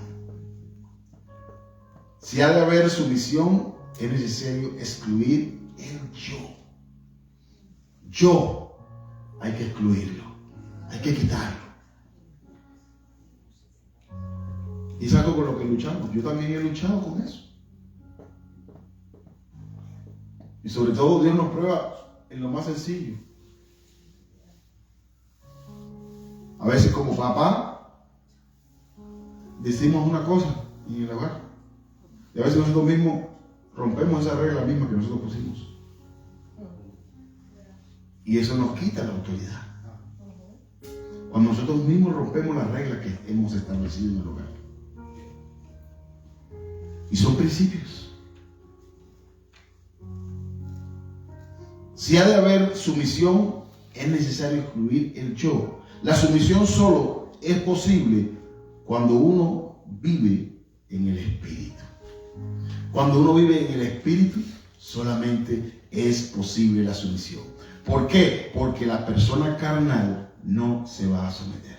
Si ha de haber sumisión, es necesario excluir el yo. Yo hay que excluirlo, hay que quitarlo. Y es algo con lo que luchamos. Yo también he luchado con eso. Y sobre todo Dios nos prueba en lo más sencillo. A veces como papá decimos una cosa en el hogar. Y a veces nosotros mismos rompemos esa regla misma que nosotros pusimos. Y eso nos quita la autoridad. Cuando nosotros mismos rompemos las reglas que hemos establecido en el hogar. Y son principios. Si ha de haber sumisión, es necesario excluir el yo. La sumisión solo es posible cuando uno vive en el Espíritu. Cuando uno vive en el Espíritu, solamente es posible la sumisión. ¿Por qué? Porque la persona carnal no se va a someter.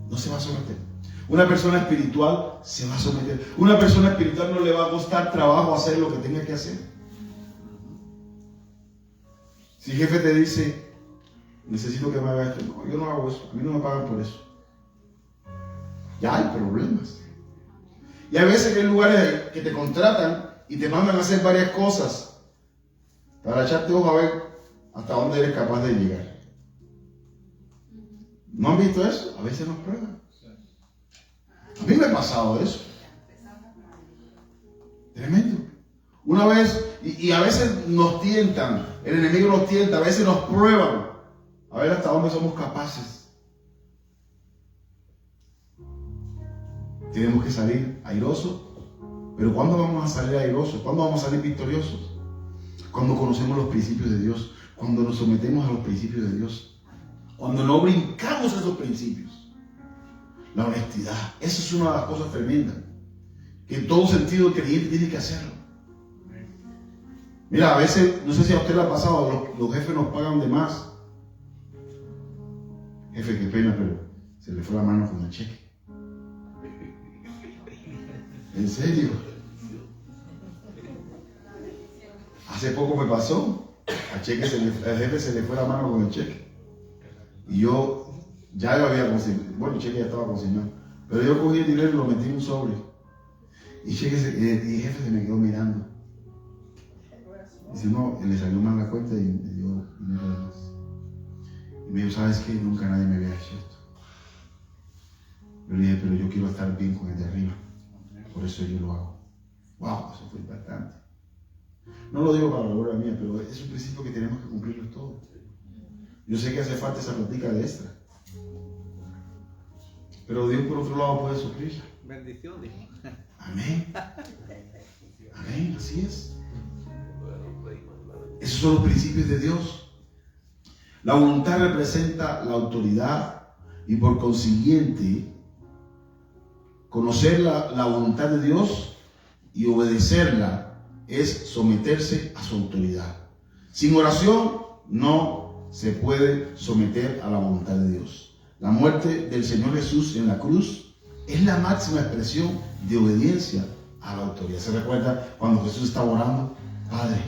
No se va a someter. Una persona espiritual se va a someter. Una persona espiritual no le va a costar trabajo hacer lo que tenga que hacer. Si el jefe te dice, necesito que me haga esto, no, yo no hago eso, a mí no me pagan por eso. Ya hay problemas. Y hay veces que hay lugares que te contratan y te mandan a hacer varias cosas para echarte ojo a ver hasta dónde eres capaz de llegar. ¿No han visto eso? A veces nos prueban. A mí me ha pasado eso. Tremendo. Una vez, y a veces nos tientan, el enemigo nos tienta, a veces nos prueban, a ver hasta dónde somos capaces. Tenemos que salir airosos, pero ¿cuándo vamos a salir airosos? ¿Cuándo vamos a salir victoriosos? Cuando conocemos los principios de Dios, cuando nos sometemos a los principios de Dios, cuando no brincamos esos principios. La honestidad, eso es una de las cosas tremendas, que en todo sentido el creyente tiene que hacerlo. Mira, a veces, no sé si a usted le ha pasado, los jefes nos pagan de más. Jefe, qué pena, pero se le fue la mano con el cheque. ¿En serio? Hace poco me pasó. Al jefe se le fue la mano con el cheque. Y yo ya lo había consignado. Bueno, el cheque ya estaba consignado. Pero yo cogí el dinero y lo metí en un sobre. Y el jefe se me quedó mirando. Dice, no, le salió mal la cuenta y me dio dinero de más. Y me dijo, ¿sabes qué? Nunca nadie me había hecho esto. Yo le dije, pero yo quiero estar bien con el de arriba. Por eso yo lo hago. Wow, eso fue impactante. No lo digo para la gloria mía, pero es un principio que tenemos que cumplirlo todos. Yo sé que hace falta esa platica de extra, pero Dios por otro lado puede suplirla. Bendiciones. Amén. Amén, así es. Esos son los principios de Dios. La voluntad representa la autoridad y por consiguiente conocer la voluntad de Dios y obedecerla es someterse a su autoridad. Sin oración no se puede someter a la voluntad de Dios. La muerte del Señor Jesús en la cruz es la máxima expresión de obediencia a la autoridad. ¿Se recuerda cuando Jesús estaba orando? Padre,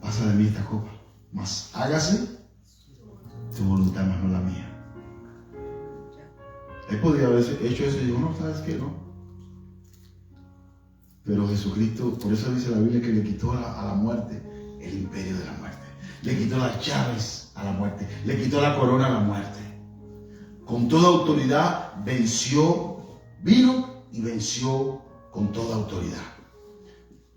pasa de mí esta copa, mas hágase tu voluntad, mas no la mía. Él podría haber hecho eso y dijo, no, ¿sabes qué? No. Pero Jesucristo, por eso dice la Biblia que le quitó a la muerte el imperio de la muerte. Le quitó las llaves a la muerte. Le quitó la corona a la muerte. Con toda autoridad venció, vino y venció con toda autoridad.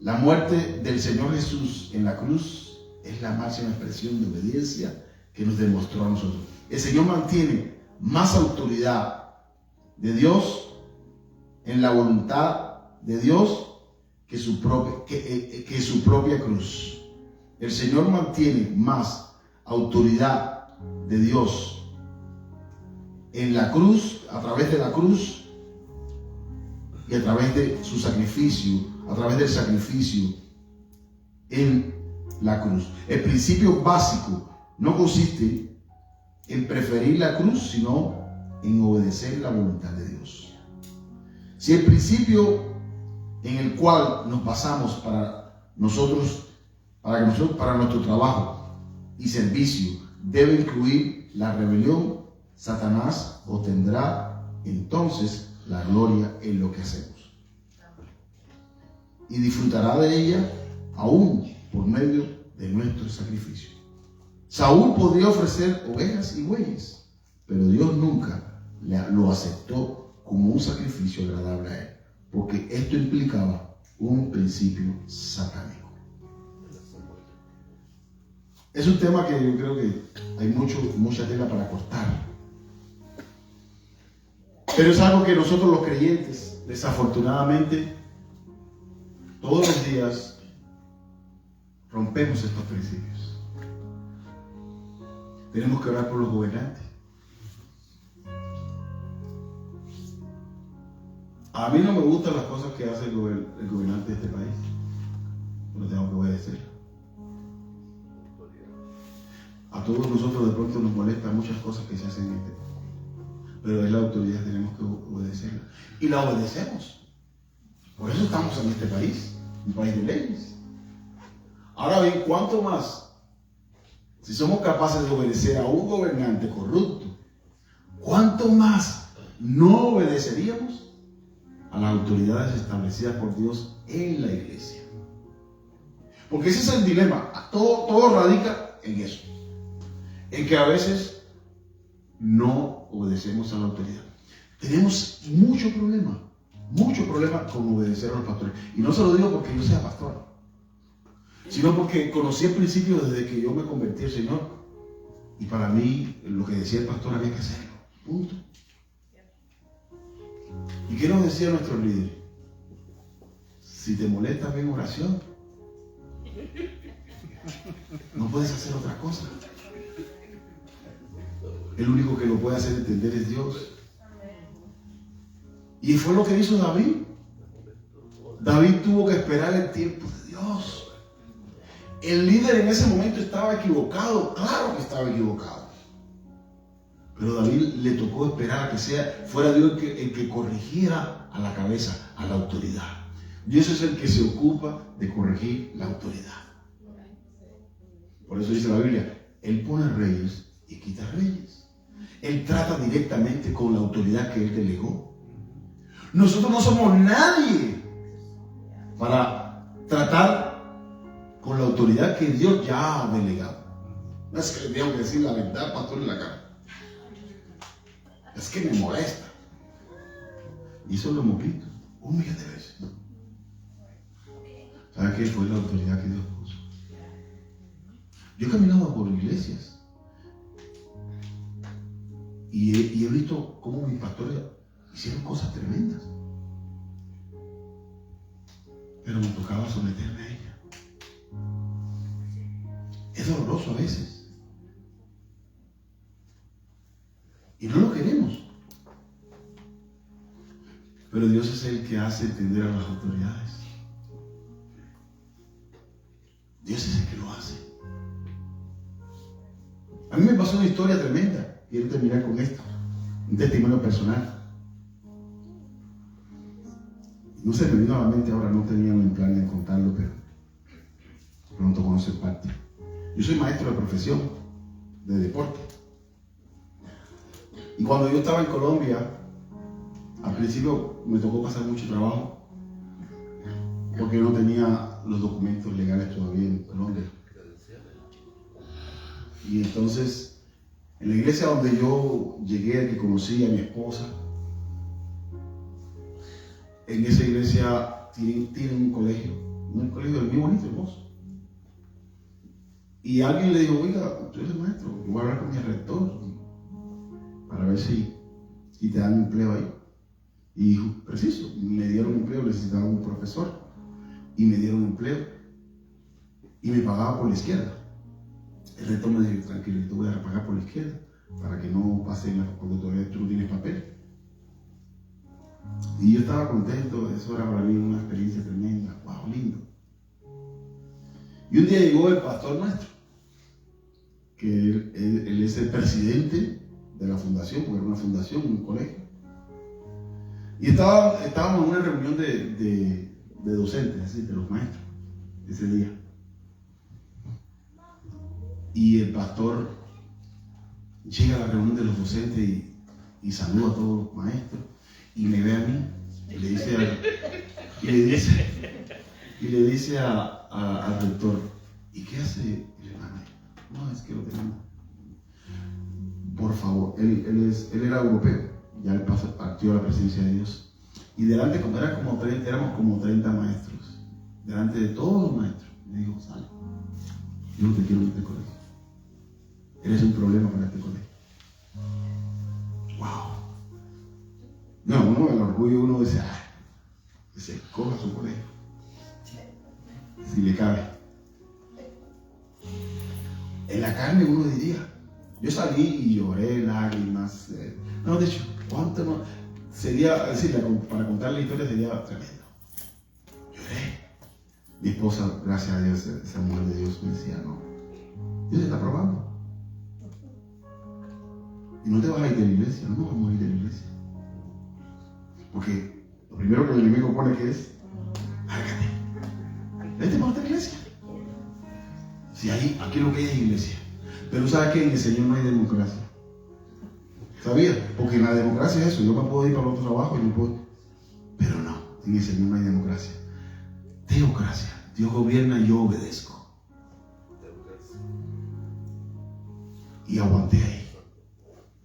La muerte del Señor Jesús en la cruz es la máxima expresión de obediencia que nos demostró a nosotros. El Señor mantiene más autoridad de Dios en la voluntad de Dios que su propia cruz. El Señor mantiene más autoridad de Dios en la cruz, a través de la cruz y a través de su sacrificio, a través del sacrificio en la cruz. El principio básico no consiste en preferir la cruz, sino en obedecer la voluntad de Dios. Si el principio en el cual nos basamos para nuestro trabajo y servicio debe incluir la rebelión, Satanás obtendrá entonces la gloria en lo que hacemos y disfrutará de ella aún por medio de nuestro sacrificio. Saúl podría ofrecer ovejas y bueyes, pero Dios nunca lo aceptó como un sacrificio agradable a él, porque esto implicaba un principio satánico. Es un tema que yo creo que hay mucha tela para cortar, pero es algo que nosotros los creyentes, desafortunadamente, todos los días rompemos estos principios. Tenemos que orar por los gobernantes. A mí no me gustan las cosas que hace el gobernante de este país, pero tengo que obedecer. A todos nosotros de pronto nos molestan muchas cosas que se hacen en este país, pero es la autoridad, tenemos que obedecerla. Y la obedecemos. Por eso estamos en este país, un país de leyes. Ahora bien, ¿cuánto más? Si somos capaces de obedecer a un gobernante corrupto, ¿cuánto más no obedeceríamos a las autoridades establecidas por Dios en la iglesia? Porque ese es el dilema. Todo radica en eso, en que a veces no obedecemos a la autoridad. Tenemos mucho problema con obedecer a los pastores. Y no se lo digo porque yo sea pastor, sino porque conocí el principio desde que yo me convertí al Señor. Y para mí, lo que decía el pastor había que hacerlo. Punto. ¿Y qué nos decía nuestro líder? Si te molesta, ven oración. No puedes hacer otra cosa. El único que lo puede hacer entender es Dios. Y fue lo que hizo David. David tuvo que esperar el tiempo de Dios. El líder en ese momento estaba equivocado, claro que estaba equivocado. Pero David le tocó esperar a que fuera Dios el que corrigiera a la cabeza, a la autoridad. Dios es el que se ocupa de corregir la autoridad. Por eso dice la Biblia, Él pone reyes y quita reyes. Él trata directamente con la autoridad que Él delegó. Nosotros no somos nadie para tratar con la autoridad que Dios ya ha delegado. No es que le tengo que decir la verdad, pastor, en la cara. Es que me molesta. Y eso lo hemos visto 1,000,000 de veces. ¿Sabes qué? Fue la autoridad que Dios puso. Yo he caminado por iglesias y he visto cómo mis pastores hicieron cosas tremendas. Pero me tocaba someterme a ella. Es doloroso a veces. Y no lo queremos. Pero Dios es el que hace entender a las autoridades. Dios es el que lo hace. A mí me pasó una historia tremenda. Quiero terminar con esto. Un testimonio personal. No se me vino a la mente ahora, no tenía un plan de contarlo, pero pronto conocer parte. Yo soy maestro de profesión, de deporte. Y cuando yo estaba en Colombia, al principio me tocó pasar mucho trabajo, porque yo no tenía los documentos legales todavía en Colombia. Y entonces, en la iglesia donde yo llegué, que conocí a mi esposa, en esa iglesia tienen un colegio muy bonito, hermoso. Y alguien le dijo, oiga, tú eres maestro, voy a hablar con mi rector para ver si te dan empleo ahí. Y dijo, preciso, me dieron empleo, necesitaba un profesor. Y me dieron empleo. Y me pagaba por la izquierda. El rector me dijo, tranquilo, te voy a pagar por la izquierda, para que no pase nada, porque todavía tú no tienes papel. Y yo estaba contento, eso era para mí una experiencia tremenda, wow, lindo. Y un día llegó el pastor nuestro, que él es el presidente de la fundación, porque era una fundación, un colegio. Y estábamos en una reunión de docentes, es decir, de los maestros, ese día. Y el pastor llega a la reunión de los docentes y saluda a todos los maestros. Y me ve a mí y le dice al rector, ¿y qué hace el hermano? No, es que lo tenemos. Por favor, él era europeo, ya él partió a la presencia de Dios. Y delante, éramos como 30 maestros, delante de todos los maestros, me dijo, sale, yo no te quiero en este colegio. Eres un problema para este colegio. Wow. No, el orgullo uno dice, que se escoja su colegio, si le cabe. En la carne uno diría, yo salí y lloré lágrimas. No, de hecho, ¿cuánto no? Sería, es decir, para contar la historia sería tremendo. Lloré. Mi esposa, gracias a Dios, esa mujer de Dios, me decía, no, Dios te está probando. Y no te vas a ir de la iglesia, no nos vamos a ir de la iglesia. Porque lo primero que el enemigo pone que es, lárgate, vete para otra iglesia. Si ahí, aquí lo que hay es iglesia. Pero ¿sabes qué? En el Señor no hay democracia. ¿Sabías? Porque en la democracia es eso, yo me puedo ir para otro trabajo y no puedo. Pero no, en el Señor no hay democracia. Teocracia. Dios gobierna y yo obedezco. Y aguanté ahí.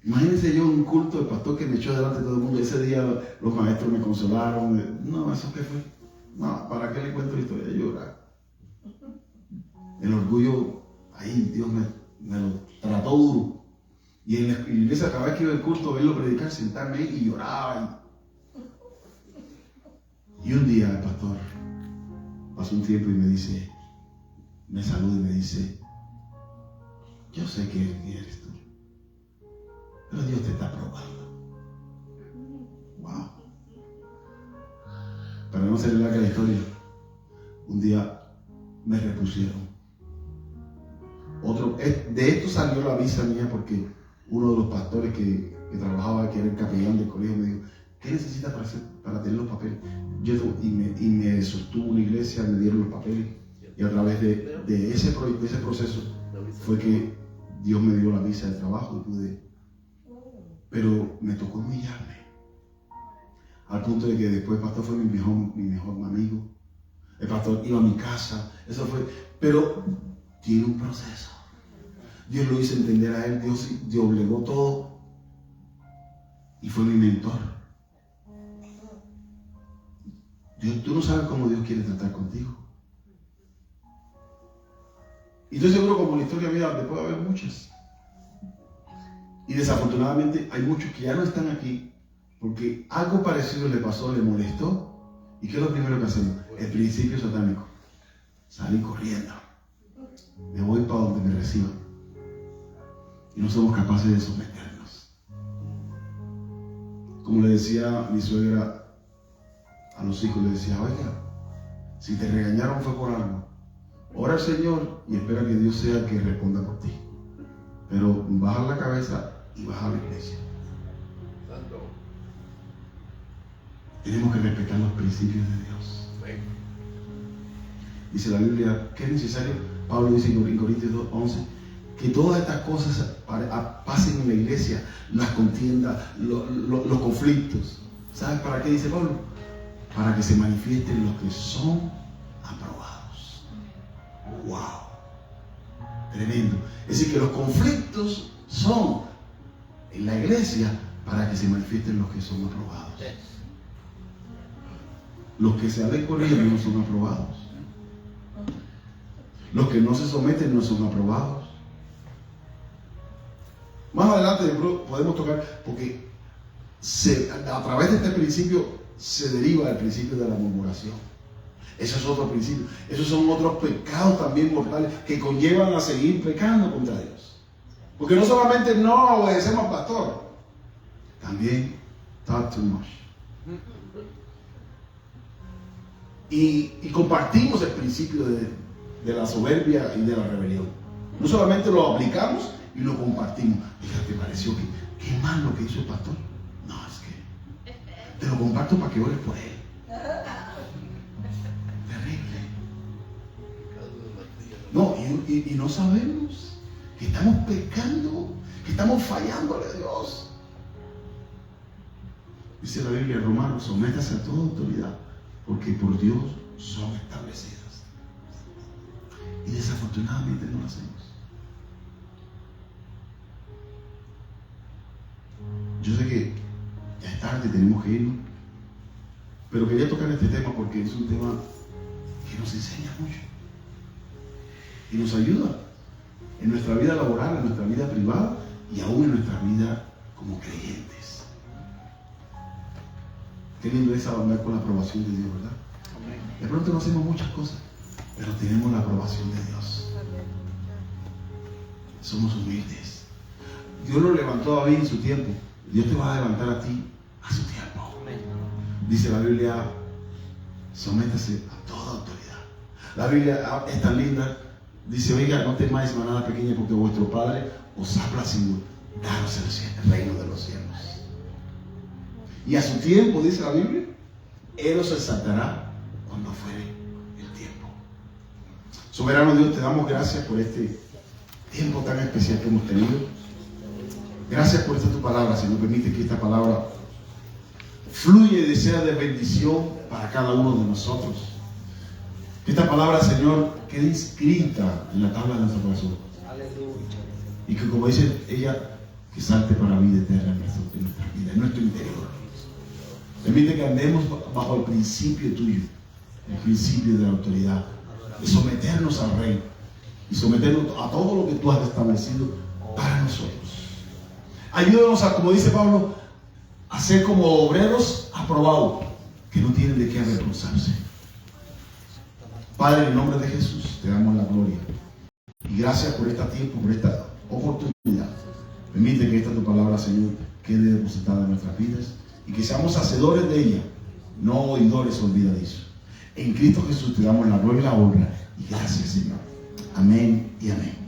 Imagínense yo un culto de pastor que me echó delante de todo el mundo. Ese día los maestros me consolaron. No, ¿eso qué fue? No, ¿para qué le cuento la historia? Llorar. El orgullo, ahí Dios me lo trató duro. Y en la iglesia, cada vez que iba al culto, verlo predicar, sentarme ahí y lloraba. Y un día el pastor pasó un tiempo y me saluda y me dice, yo sé que eres tú, pero Dios te está probando. Wow. Para no ser larga la historia, un día me repusieron. De esto salió la visa mía porque uno de los pastores que trabajaba, que era el capellán del colegio, me dijo, ¿qué necesitas para tener los papeles? Y me sostuvo una iglesia, me dieron los papeles y a través de ese proceso fue que Dios me dio la visa de trabajo y pude. Pero me tocó humillarme al punto de que después el pastor fue mi mejor amigo. El pastor iba a mi casa, eso fue, pero tiene un proceso. Dios lo hizo entender a él, Dios doblegó todo y fue mi mentor. Tú no sabes cómo Dios quiere tratar contigo. Y estoy seguro como la historia mía puede haber muchas. Y desafortunadamente hay muchos que ya no están aquí porque algo parecido le pasó, le molestó. ¿Y qué es lo primero que hacemos? El principio satánico. Salir corriendo. Me voy para donde me reciban. Y no somos capaces de someternos. Como le decía mi suegra a los hijos, le decía, oiga, si te regañaron fue por algo. Ora al Señor y espera que Dios sea el que responda por ti. Pero baja la cabeza y baja la iglesia. Tenemos que respetar los principios de Dios. Dice la Biblia que es necesario, Pablo dice en Corintios 2:11, que todas estas cosas pasen en la iglesia, las contiendas, los conflictos. ¿Sabes para qué dice Pablo? Para que se manifiesten los que son aprobados. ¡Wow! Tremendo. Es decir, que los conflictos son en la iglesia para que se manifiesten los que son aprobados. Los que se salen corriendo no son aprobados. Los que no se someten no son aprobados. Más adelante podemos tocar, porque a través de este principio se deriva el principio de la murmuración. Ese es otro principio. Esos son otros pecados también mortales que conllevan a seguir pecando contra Dios. Porque no solamente no obedecemos al pastor, también talk too much. Y compartimos el principio de la soberbia y de la rebelión. No solamente lo aplicamos y lo compartimos. Fíjate, pareció que qué mal lo que hizo el pastor. No, es que te lo comparto para que ores por él. Terrible. No, y no sabemos que estamos pecando, que estamos fallándole a Dios. Dice la Biblia en Romanos, sométase a toda autoridad, porque por Dios son establecidas. Y desafortunadamente no lo hacemos. Yo sé que ya es tarde, tenemos que irnos, pero quería tocar este tema porque es un tema que nos enseña mucho y nos ayuda en nuestra vida laboral, en nuestra vida privada y aún en nuestra vida como creyentes. Qué lindo es andar con la aprobación de Dios, ¿verdad? De pronto no hacemos muchas cosas, pero tenemos la aprobación de Dios. Somos humildes. Dios lo levantó a David en su tiempo. Dios te va a levantar a ti a su tiempo. Dice la Biblia, sométase a toda autoridad. La Biblia es tan linda. Dice, oiga, no temáis manada pequeña, porque vuestro Padre os ha placido daros el reino de los cielos. Y a su tiempo, dice la Biblia, Él os exaltará cuando fuere el tiempo. Soberano Dios, te damos gracias por este tiempo tan especial que hemos tenido. Gracias por esta tu palabra, Señor. Permite que esta palabra fluya y sea de bendición para cada uno de nosotros. Que esta palabra, Señor, quede inscrita en la tabla de nuestro corazón. Y que, como dice ella, que salte para la vida eterna en nuestra vida, en nuestro interior. Permite que andemos bajo el principio tuyo, el principio de la autoridad, de someternos al Rey y someternos a todo lo que tú has establecido para nosotros. Ayúdanos a, como dice Pablo, a ser como obreros aprobados, que no tienen de qué avergonzarse. Padre, en el nombre de Jesús, te damos la gloria. Y gracias por este tiempo, por esta oportunidad. Permite que esta tu palabra, Señor, quede depositada en nuestras vidas y que seamos hacedores de ella, no oidores olvidadizos. En Cristo Jesús te damos la gloria y la honra. Y gracias, Señor. Amén y amén.